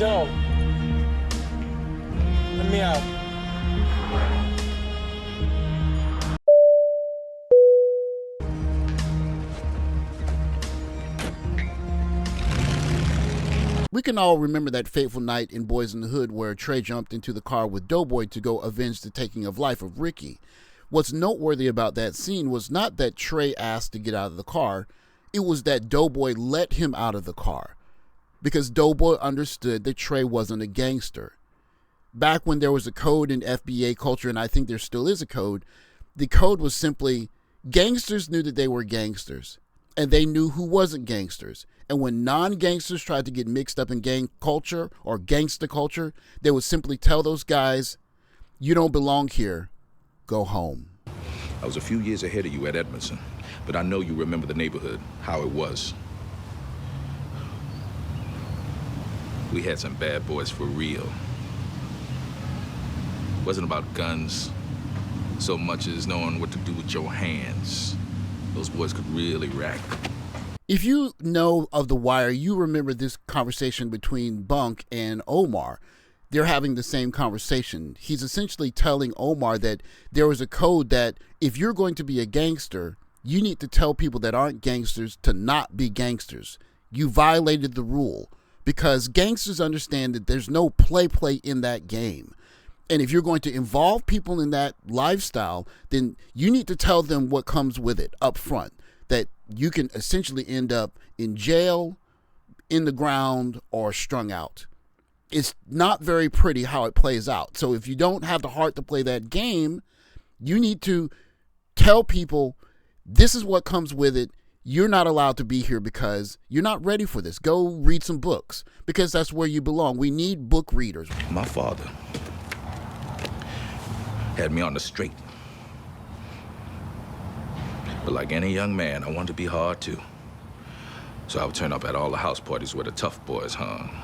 don't. Let me out. We can all remember that fateful night in Boys in the Hood where Trey jumped into the car with Doughboy to go avenge the taking of life of Ricky. What's noteworthy about that scene was not that Trey asked to get out of the car, it was that Doughboy let him out of the car, because Doughboy understood that Trey wasn't a gangster. Back when there was a code in FBA culture, and I think there still is a code, the code was simply gangsters knew that they were gangsters, and they knew who wasn't gangsters. And when non-gangsters tried to get mixed up in gang culture or gangster culture, they would simply tell those guys, you don't belong here, go home. I was a few years ahead of you at Edmondson, but I know you remember the neighborhood, how it was. We had some bad boys for real. It wasn't about guns so much as knowing what to do with your hands. Those boys could really rack. If you know of The Wire, you remember this conversation between Bunk and Omar. They're having the same conversation. He's essentially telling Omar that there was a code that if you're going to be a gangster, you need to tell people that aren't gangsters to not be gangsters. You violated the rule, because gangsters understand that there's no play in that game. And if you're going to involve people in that lifestyle, then you need to tell them what comes with it up front, that you can essentially end up in jail, in the ground, or strung out. It's not very pretty how it plays out. So if you don't have the heart to play that game, you need to tell people this is what comes with it. You're not allowed to be here because you're not ready for this. Go read some books, because that's where you belong. We need book readers. My father had me on the straight. But like any young man, I wanted to be hard too. So I would turn up at all the house parties where the tough boys hung.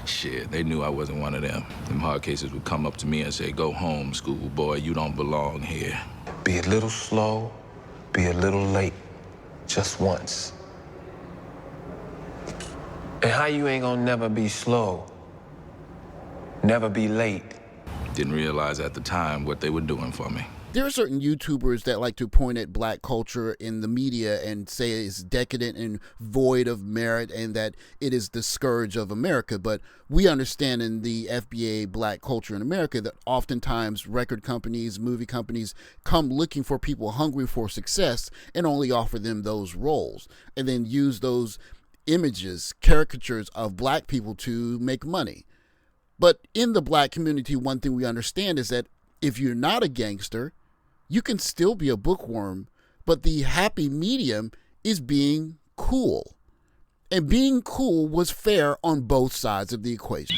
Shit, they knew I wasn't one of them. Them hard cases would come up to me and say, go home, schoolboy, you don't belong here. Be a little slow, be a little late, just once. And how you ain't gonna never be slow, never be late? Didn't realize at the time what they were doing for me. There are certain YouTubers that like to point at black culture in the media and say it's decadent and void of merit and that it is the scourge of America. But we understand in the FBA black culture in America that oftentimes record companies, movie companies come looking for people hungry for success and only offer them those roles and then use those images, caricatures of black people to make money. But in the black community, one thing we understand is that if you're not a gangster, you can still be a bookworm, but the happy medium is being cool. And being cool was fair on both sides of the equation.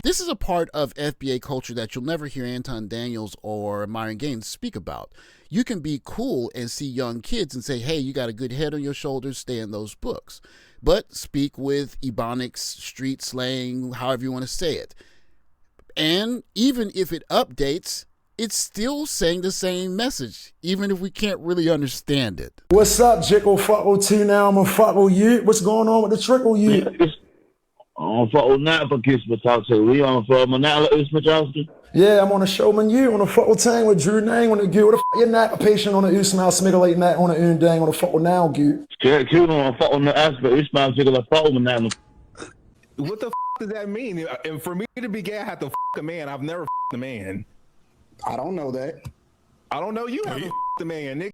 This is a part of FBA culture that you'll never hear Anton Daniels or Myron Gaines speak about. You can be cool and see young kids and say, hey, you got a good head on your shoulders, stay in those books. But speak with ebonics, street slang, however you want to say it. And even if it updates, it's still saying the same message, even if we can't really understand it. What's up, Jickle? Fuck with two now, I'm gonna fuck with you. What's going on with the trickle you? I don't fuck with nothing for Kiss Patowski. We on for Manala Kiss Patowski. Yeah, I'm on a showman you, on a fuck with tang with Drew Nang, on the goo. What the fuck, you're not a patient on the Usman, Smigglate Nat on the Undang, on the fuck with now, goo. Yeah, cute on fuck with the aspect. Usman, Jiggler, fuck with Manala. What the f does that mean? And for me to be gay, I have to f a man. I've never f***ed a man. I don't know that. I don't know you haven't f***ed a man, nigga.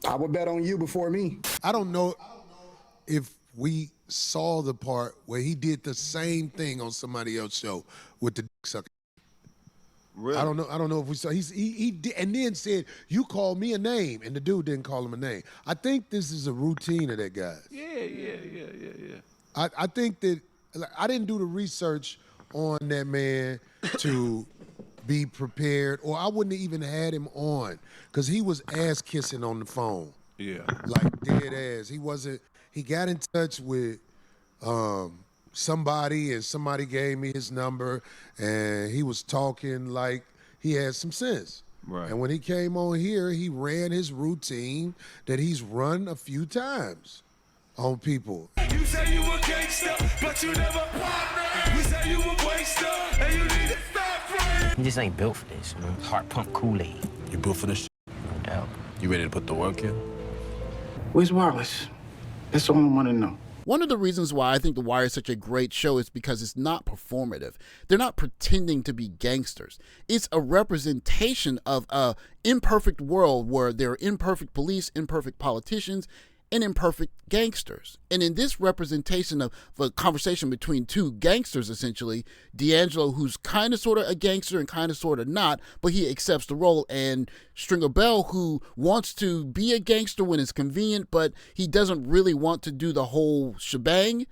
I would bet on you before me. I don't know if we saw the part where he did the same thing on somebody else's show with the dick sucker. Really? I don't know if we saw. He did, and then said, "You called me a name," and the dude didn't call him a name. I think this is a routine of that guy. Yeah. I think that I didn't do the research on that man to be prepared, or I wouldn't have even had him on because he was ass kissing on the phone. Yeah. Like dead ass. He wasn't. He got in touch with somebody, and somebody gave me his number, and he was talking like he had some sense. Right. And when he came on here, he ran his routine that he's run a few times on people. You say you a gangster, but you never partner. We say you a waster, and you need to stop praying. You just ain't built for this, you know? Heart pump Kool-Aid. You built for this? No doubt. You ready to put the work in? Where's Wallace? That's all I want to know. One of the reasons why I think The Wire is such a great show is because it's not performative. They're not pretending to be gangsters. It's a representation of an imperfect world where there are imperfect police, imperfect politicians, and imperfect gangsters. And in this representation of a conversation between two gangsters, essentially, D'Angelo, who's kind of sort of a gangster and kind of sort of not, but he accepts the role, and Stringer Bell, who wants to be a gangster when it's convenient, but he doesn't really want to do the whole shebang.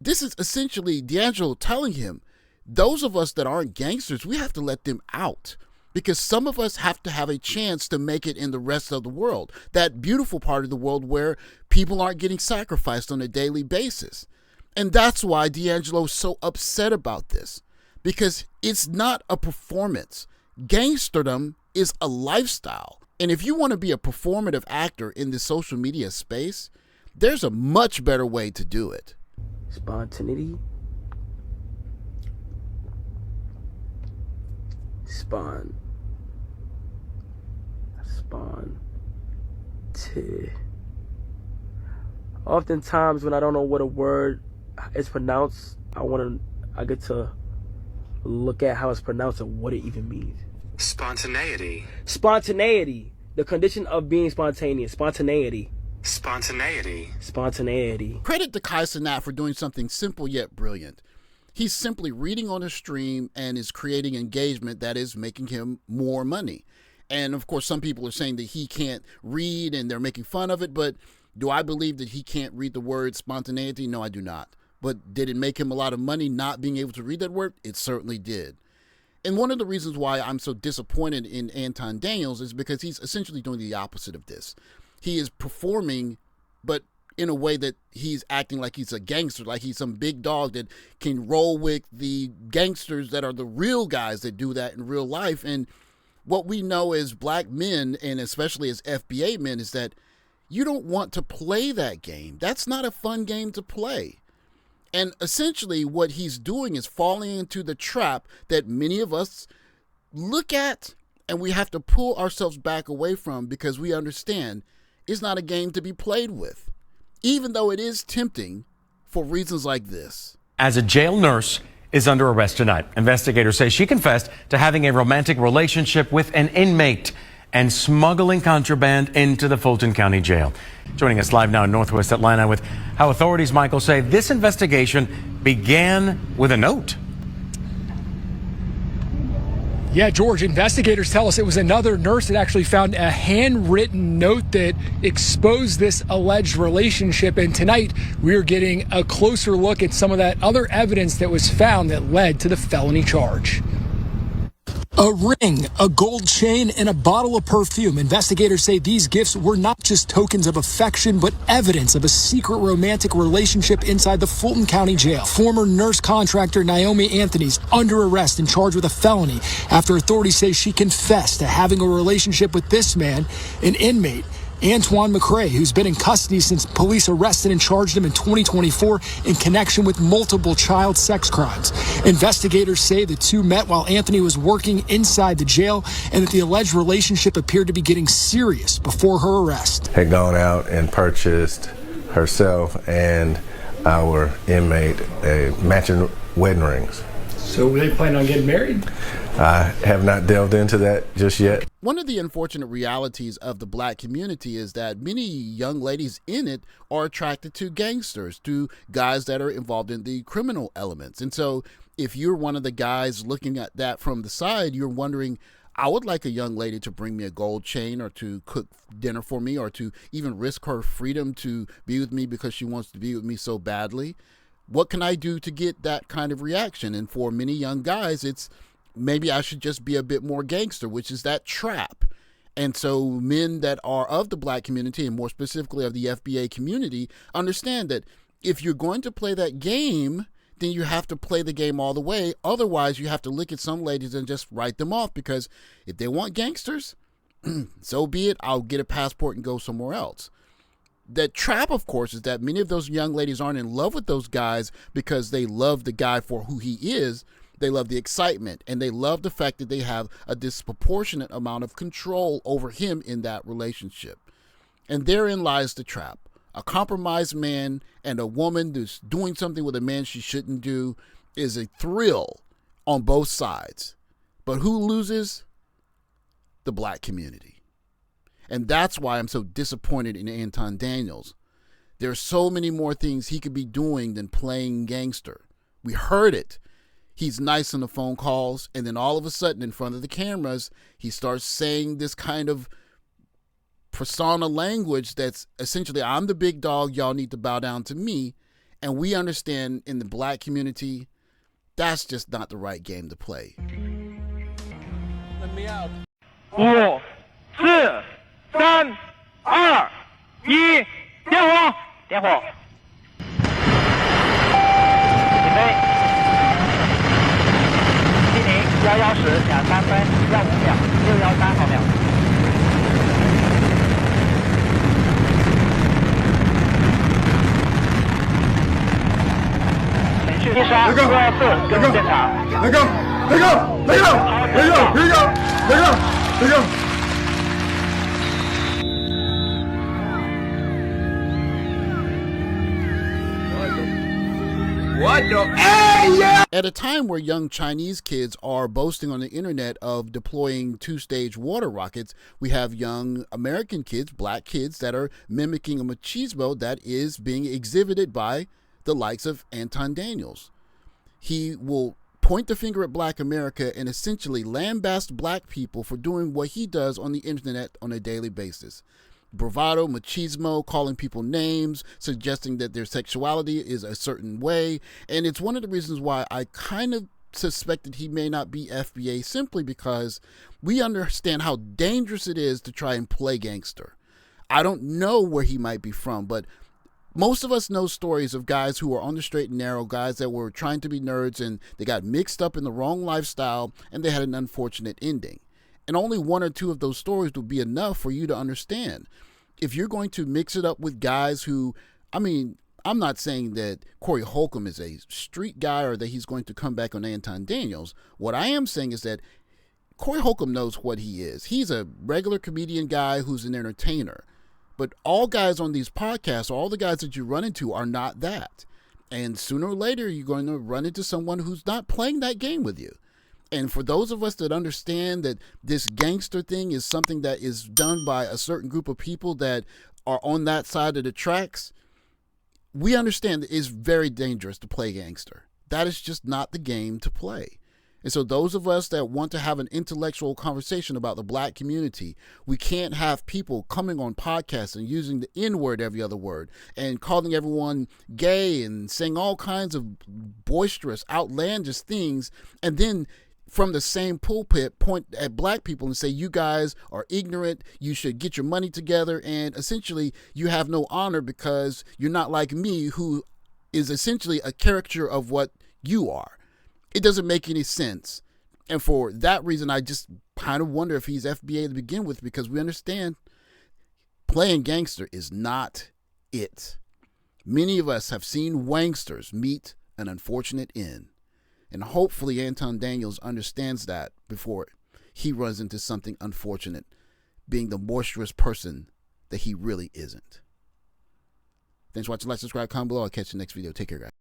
This is essentially D'Angelo telling him, those of us that aren't gangsters, we have to let them out. Because some of us have to have a chance to make it in the rest of the world. That beautiful part of the world where people aren't getting sacrificed on a daily basis. And that's why D'Angelo is so upset about this. Because it's not a performance. Gangsterdom is a lifestyle. And if you want to be a performative actor in the social media space, there's a much better way to do it. Spontaneity. Oftentimes when I don't know what a word is pronounced, I get to look at how it's pronounced and what it even means. Spontaneity. Spontaneity. The condition of being spontaneous. Spontaneity. Spontaneity. Spontaneity. Credit to Kai Cenat for doing something simple yet brilliant. He's simply reading on a stream and is creating engagement that is making him more money. And of course, some people are saying that he can't read and they're making fun of it, but do I believe that he can't read the word spontaneity? No, I do not. But did it make him a lot of money not being able to read that word? It certainly did. And one of the reasons why I'm so disappointed in Anton Daniels is because he's essentially doing the opposite of this. He is performing, but in a way that he's acting like he's a gangster, like he's some big dog that can roll with the gangsters that are the real guys that do that in real life. And what we know as black men, and especially as FBA men, is that you don't want to play that game. That's not a fun game to play. And essentially what he's doing is falling into the trap that many of us look at and we have to pull ourselves back away from, because we understand it's not a game to be played with, even though it is tempting for reasons like this. As a jail nurse is under arrest tonight, investigators say she confessed to having a romantic relationship with an inmate and smuggling contraband into the Fulton County Jail. Joining us live now in Northwest Atlanta with how authorities, Michael, say this investigation began with a note. Yeah, George, investigators tell us it was another nurse that actually found a handwritten note that exposed this alleged relationship. And tonight, we are getting a closer look at some of that other evidence that was found that led to the felony charge. A ring, a gold chain, and a bottle of perfume. Investigators say these gifts were not just tokens of affection, but evidence of a secret romantic relationship inside the Fulton County Jail. Former nurse contractor Naomi Anthony's under arrest and charged with a felony after authorities say she confessed to having a relationship with this man, an inmate, Antoine McCrae, who's been in custody since police arrested and charged him in 2024 in connection with multiple child sex crimes. Investigators say the two met while Anthony was working inside the jail and that the alleged relationship appeared to be getting serious before her arrest. Had gone out and purchased herself and our inmate matching wedding rings. So were they planning on getting married? I have not delved into that just yet. One of the unfortunate realities of the black community is that many young ladies in it are attracted to gangsters, to guys that are involved in the criminal elements. And so if you're one of the guys looking at that from the side, you're wondering, I would like a young lady to bring me a gold chain or to cook dinner for me or to even risk her freedom to be with me because she wants to be with me so badly. What can I do to get that kind of reaction? And for many young guys, it's maybe I should just be a bit more gangster, which is that trap. And so men that are of the black community, and more specifically of the FBA community, understand that if you're going to play that game, then you have to play the game all the way. Otherwise, you have to look at some ladies and just write them off, because if they want gangsters, so be it. I'll get a passport and go somewhere else. the trap, of course, is that many of those young ladies aren't in love with those guys because they love the guy for who he is. They love the excitement, and they love the fact that they have a disproportionate amount of control over him in that relationship. And therein lies the trap. A compromised man and a woman who's doing something with a man she shouldn't do is a thrill on both sides. But who loses? The black community. And that's why I'm so disappointed in Anton Daniels. There are so many more things he could be doing than playing gangster. We heard it. He's nice on the phone calls, and then all of a sudden in front of the cameras, he starts saying this kind of persona language that's essentially, I'm the big dog, y'all need to bow down to me. And we understand in the black community, that's just not the right game to play. Let me out. 5、4、3、2、1，点火！点火！起飞！1零11时23分15秒613毫秒。程序13、624跟入现场。Let go! Let go! Let go! Let go! Here you go! Let go! Let go! What the? Hey, yeah! At a time where young Chinese kids are boasting on the internet of deploying 2-stage water rockets, we have young American kids, black kids, that are mimicking a machismo that is being exhibited by the likes of Anton Daniels. He will point the finger at black America and essentially lambast black people for doing what he does on the internet on a daily basis. Bravado, machismo, calling people names, suggesting that their sexuality is a certain way. And it's one of the reasons why I kind of suspected he may not be FBA, simply because we understand how dangerous it is to try and play gangster. I don't know where he might be from, but most of us know stories of guys who are on the straight and narrow, guys that were trying to be nerds and they got mixed up in the wrong lifestyle and they had an unfortunate ending. And only one or two of those stories would be enough for you to understand. If you're going to mix it up with guys who, I mean, I'm not saying that Corey Holcomb is a street guy or that he's going to come back on Anton Daniels. What I am saying is that Corey Holcomb knows what he is. He's a regular comedian guy who's an entertainer. But all guys on these podcasts, all the guys that you run into are not that. And sooner or later, you're going to run into someone who's not playing that game with you. And for those of us that understand that this gangster thing is something that is done by a certain group of people that are on that side of the tracks, we understand that it's very dangerous to play gangster. That is just not the game to play. And so those of us that want to have an intellectual conversation about the black community, we can't have people coming on podcasts and using the N-word every other word and calling everyone gay and saying all kinds of boisterous, outlandish things, and then from the same pulpit point at black people and say, you guys are ignorant, you should get your money together, and essentially you have no honor because you're not like me, who is essentially a caricature of what you are. It doesn't make any sense. And for that reason, I just kind of wonder if he's FBA to begin with, because we understand playing gangster is not it. Many of us have seen wangsters meet an unfortunate end. And hopefully Anton Daniels understands that before he runs into something unfortunate, being the boisterous person that he really isn't. Thanks for watching. Like, subscribe, comment below. I'll catch you next video. Take care, guys.